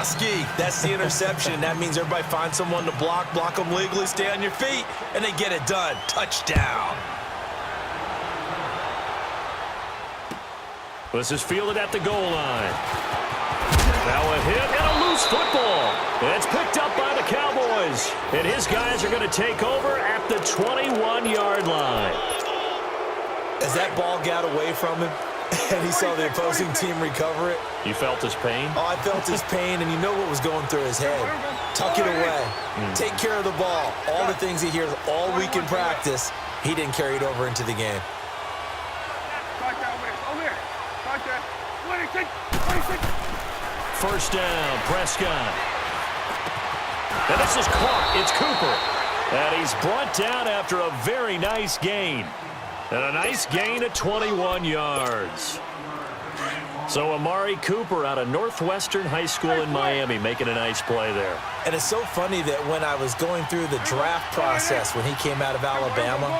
Broski. That's the interception. That means everybody finds someone to block them legally, stay on your feet, and they get it done. Touchdown. This is fielded at the goal line. Now a hit and a loose football. It's picked up by the Cowboys. And his guys are going to take over at the 21-yard line. As that ball got away from him, and he saw the opposing team recover it. You felt his pain? Oh, I felt his pain, and you know what was going through his head. Tuck it away. Take care of the ball. All the things he hears all week in practice, he didn't carry it over into the game. First down, Prescott. And this is caught. It's Cooper. And he's brought down after a very nice gain. And a nice gain of 21 yards. So Amari Cooper out of Northwestern High School in Miami making a nice play there. And it's so funny that when I was going through the draft process when he came out of Alabama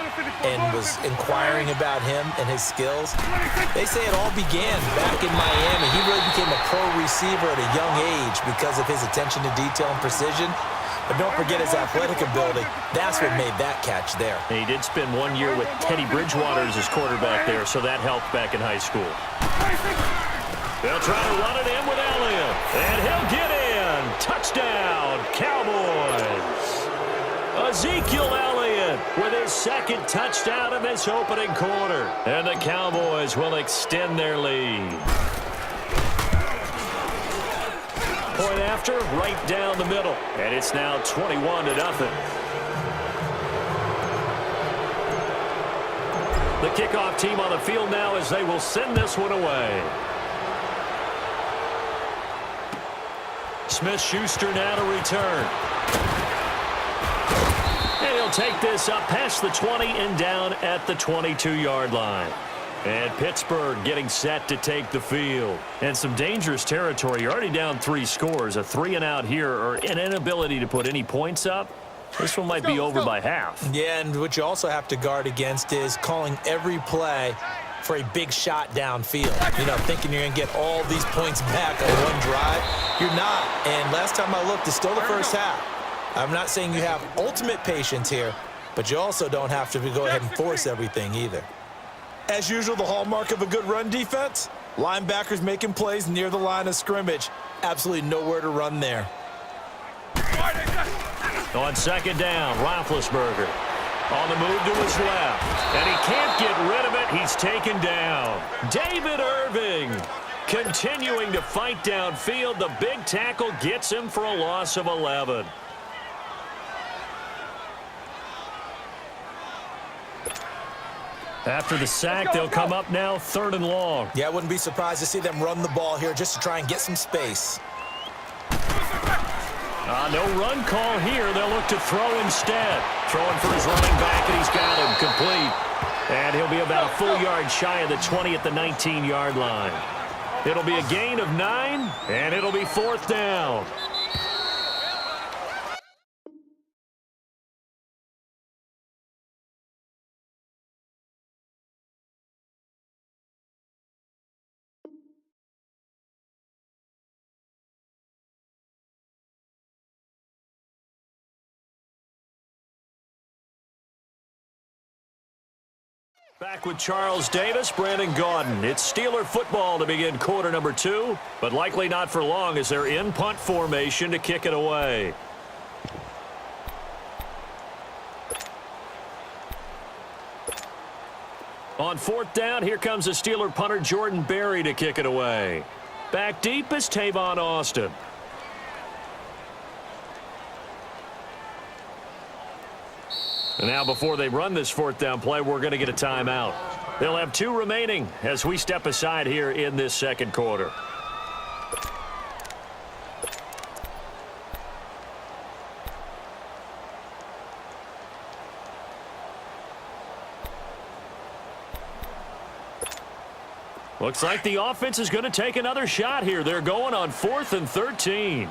and was inquiring about him and his skills, they say it all began back in Miami. He really became a pro receiver at a young age because of his attention to detail and precision. But don't forget his athletic ability. That's what made that catch there. He did spend 1 year with Teddy Bridgewater as his quarterback there, so that helped back in high school. They'll try to run it in with Elliott, and he'll get in. Touchdown, Cowboys. Ezekiel Elliott with his second touchdown in this opening quarter. And the Cowboys will extend their lead. Point after, right down the middle. And it's now 21-0. The kickoff team on the field now as they will send this one away. Smith-Schuster now to return. And he'll take this up past the 20 and down at the 22-yard line. And Pittsburgh getting set to take the field. And some dangerous territory. You're already down 3 scores. A 3-and-out here or an inability to put any points up. This one might be over by half. Yeah, and what you also have to guard against is calling every play for a big shot downfield. You know, thinking you're going to get all these points back on one drive. You're not. And last time I looked, it's still the first half. I'm not saying you have ultimate patience here, but you also don't have to go ahead and force everything either. As usual, the hallmark of a good run defense, linebackers making plays near the line of scrimmage. Absolutely nowhere to run there. On second down, Roethlisberger on the move to his left. And he can't get rid of it. He's taken down. David Irving continuing to fight downfield. The big tackle gets him for a loss of 11. After the sack, they'll come up now 3rd and long. Yeah, I wouldn't be surprised to see them run the ball here just to try and get some space. No run call here. They'll look to throw instead. Throwing for his running back, and he's got him complete. And he'll be about a full yard shy of the 20 at the 19-yard line. It'll be a gain of 9, and it'll be 4th down. Back with Charles Davis, Brandon Gaudin. It's Steeler football to begin quarter number 2, but likely not for long as they're in punt formation to kick it away. On 4th down, here comes the Steeler punter Jordan Berry to kick it away. Back deep is Tavon Austin. And now before they run this 4th down play, we're going to get a timeout. They'll have 2 remaining as we step aside here in this second quarter. Looks like the offense is going to take another shot here. They're going on 4th and 13.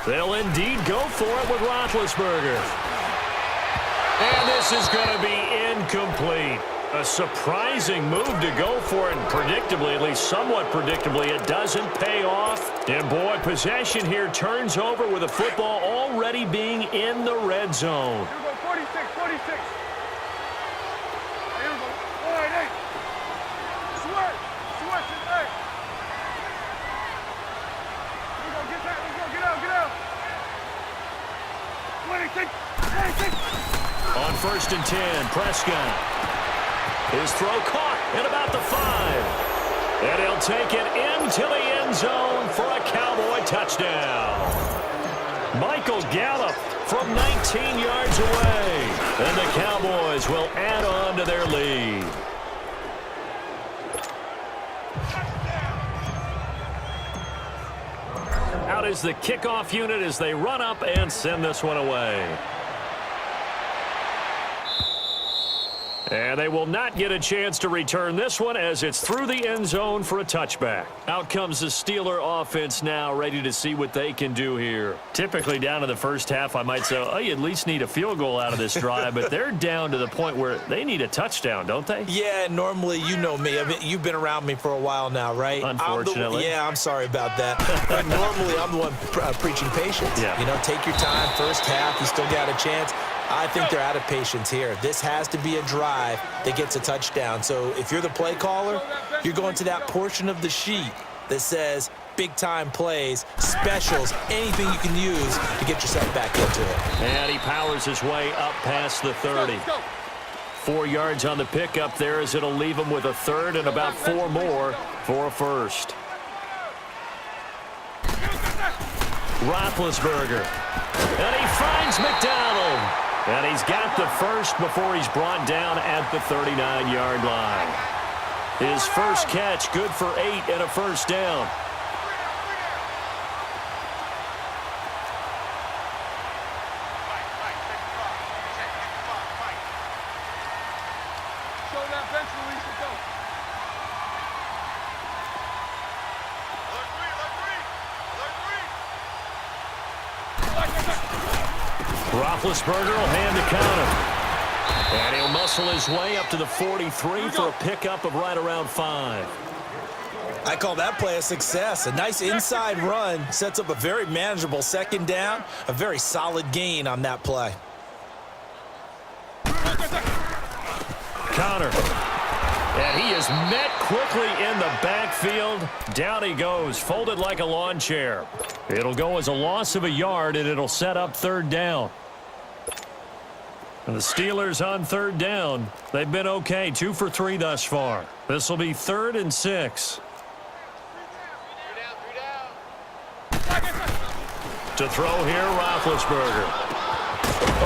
They'll indeed go for it with Roethlisberger. And this is going to be incomplete. A surprising move to go for it, and predictably, at least somewhat predictably, it doesn't pay off. And boy, possession here turns over with the football already being in the red zone. Here we go, 46, 46. Here we go, 48. Switch, hey. Here we go, get that, let's go, get out. 26, 26. On 1st and 10, Prescott. His throw caught at about the 5. And he'll take it into the end zone for a Cowboy touchdown. Michael Gallup from 19 yards away. And the Cowboys will add on to their lead. Out is the kickoff unit as they run up and send this one away. And they will not get a chance to return this one as it's through the end zone for a touchback. Out comes the Steeler offense now, ready to see what they can do here. Typically down to the first half, I might say, oh, you at least need a field goal out of this drive, but they're down to the point where they need a touchdown, don't they? Yeah, normally, you know me. I mean, you've been around me for a while now, right? Unfortunately. I'm sorry about that. But normally, I'm the one preaching patience. Yeah. You know, take your time. First half, you still got a chance. I think they're out of patience here. This has to be a drive that gets a touchdown. So if you're the play caller, you're going to that portion of the sheet that says big-time plays, specials, anything you can use to get yourself back into it. And he powers his way up past the 30. 4 yards on the pickup there as it'll leave him with a third and about 4 more for a first. Roethlisberger. And he finds McDonald. And he's got the first before he's brought down at the 39-yard line. His first catch, good for 8 and a first down. Show that bench release and go. Roethlisberger will hand the counter. And he'll muscle his way up to the 43 for a pickup of right around 5. I call that play a success. A nice inside run sets up a very manageable second down, a very solid gain on that play. Counter. And he is met quickly in the backfield. Down he goes, folded like a lawn chair. It'll go as a loss of a yard, and it'll set up third down. And the Steelers on third down. They've been okay, 2 for 3 thus far. This will be 3rd and 6. To throw here, Roethlisberger.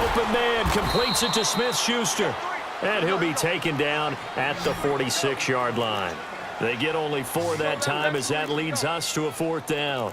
Open man completes it to Smith-Schuster. And he'll be taken down at the 46-yard line. They get only 4 that time as that leads us to a 4th down.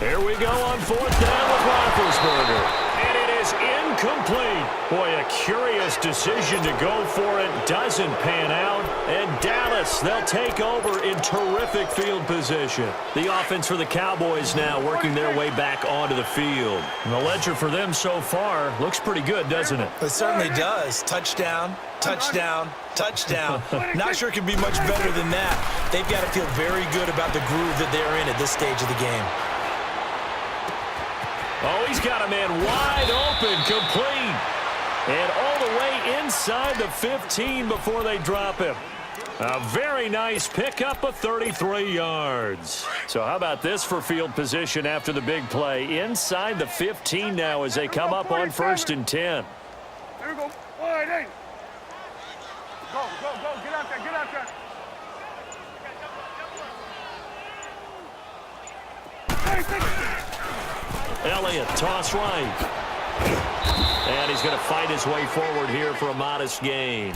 Here we go on 4th down with Roethlisberger. And it is incomplete. Boy, a curious decision to go for it. Doesn't pan out. And Dallas, they'll take over in terrific field position. The offense for the Cowboys now working their way back onto the field. And the ledger for them so far looks pretty good, doesn't it? It certainly does. Touchdown, touchdown, touchdown. Not sure it could be much better than that. They've got to feel very good about the groove that they're in at this stage of the game. Oh, he's got a man wide open, complete. And all the way inside the 15 before they drop him. A very nice pickup of 33 yards. So how about this for field position after the big play? Inside the 15 now as they come up on 1st and 10. Here we go. All right, hey. Go. Get out there. Elliott, toss right. And he's going to fight his way forward here for a modest gain.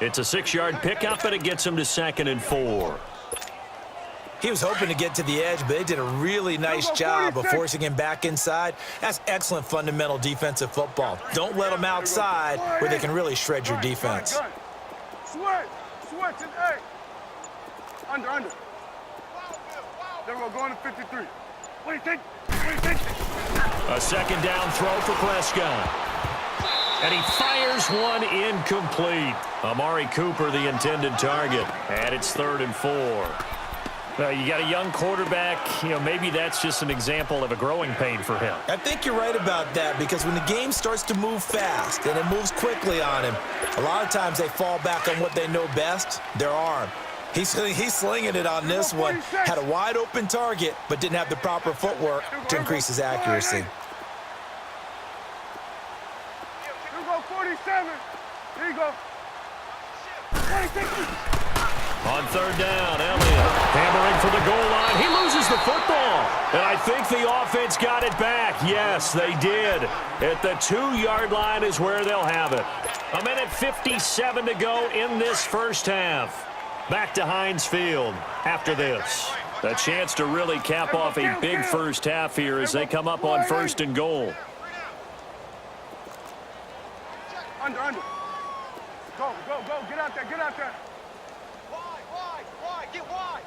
It's a 6-yard pickup, and it gets him to 2nd and 4. He was hoping to get to the edge, but they did a really nice job of forcing him back inside. That's excellent fundamental defensive football. Don't let them outside where they can really shred your defense. Switch and hey. Under. There we go, going to 53. What do you think? A second down throw for Prescott. And he fires one incomplete. Amari Cooper, the intended target. And it's 3rd and 4. You got a young quarterback. Maybe that's just an example of a growing pain for him. I think you're right about that, because when the game starts to move fast and it moves quickly on him, a lot of times they fall back on what they know best, their arm. He's slinging it on this one. Had a wide open target, but didn't have the proper footwork to increase his accuracy. Here we go, 47. Here you go. 26. On 3rd down, Elliott hammering for the goal line. He loses the football. And I think the offense got it back. Yes, they did. At the 2-yard line is where they'll have it. 1:57 to go in this first half. Back to Heinz Field after this. A chance to really cap off a big first half here as they come up on 1st and goal. Under. Go. Get out there. Wide. Get wide.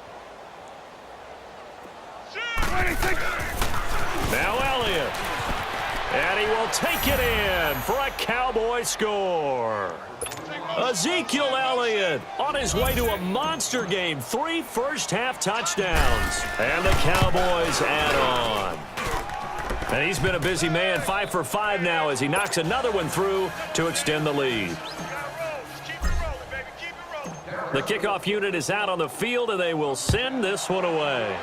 Now Elliott. And he will take it in for a Cowboy score. Ezekiel Elliott on his way to a monster game. 3 first-half touchdowns. And the Cowboys add on. And he's been a busy man, 5 for 5 now as he knocks another one through to extend the lead. The kickoff unit is out on the field, and they will send this one away.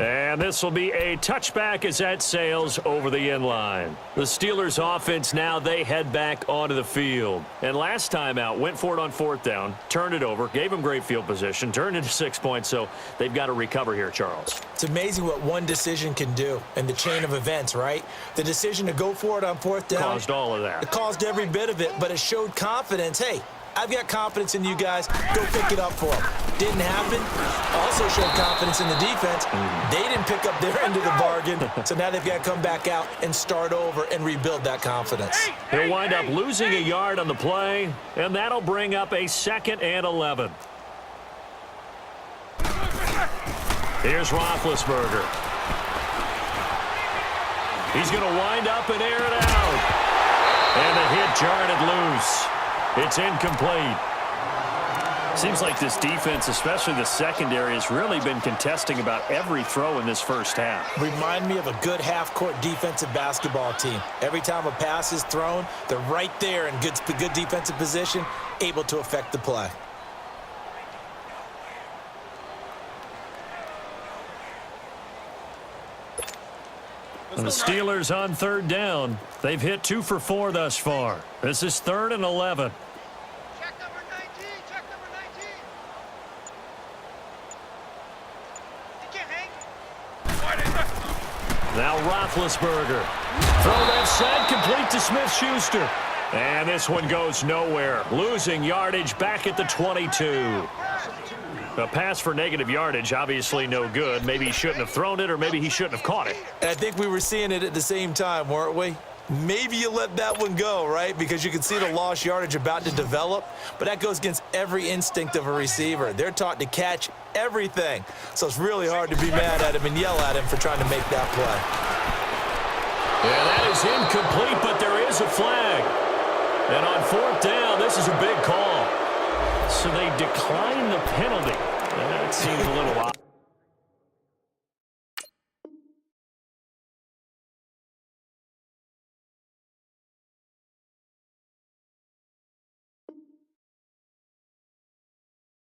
And this will be a touchback as that sails over the end line. The Steelers offense now, they head back onto the field. And last time out, went for it on 4th down, turned it over, gave them great field position, turned into 6 points, so they've got to recover here, Charles. It's amazing what one decision can do in the chain of events, right? The decision to go for it on 4th down. Caused all of that. It caused every bit of it, but it showed confidence. Hey, I've got confidence in you guys. Go pick it up for them. Didn't happen. Also showed confidence in the defense. They didn't pick up their end of the bargain, so now they've got to come back out and start over and rebuild that confidence. He'll wind up losing a yard on the play, and that'll bring up a 2nd and 11. Here's Roethlisberger. He's going to wind up and air it out. And the hit jarred it loose. It's incomplete. Seems like this defense, especially the secondary, has really been contesting about every throw in this first half. Remind me of a good half-court defensive basketball team. Every time a pass is thrown, they're right there in good defensive position, able to affect the play. And the Steelers on 3rd down. They've hit 2 for 4 thus far. This is 3rd and 11. Check number 19. He can't hang. Now Roethlisberger. Throw left side, complete to Smith-Schuster. And this one goes nowhere. Losing yardage back at the 22. A pass for negative yardage, obviously no good. Maybe he shouldn't have thrown it, or maybe he shouldn't have caught it. And I think we were seeing it at the same time, weren't we? Maybe you let that one go, right? Because you can see the lost yardage about to develop, but that goes against every instinct of a receiver. They're taught to catch everything. So it's really hard to be mad at him and yell at him for trying to make that play. Yeah, that is incomplete, but there is a flag. And on 4th down, this is a big call. So they decline the penalty. That seems a little odd.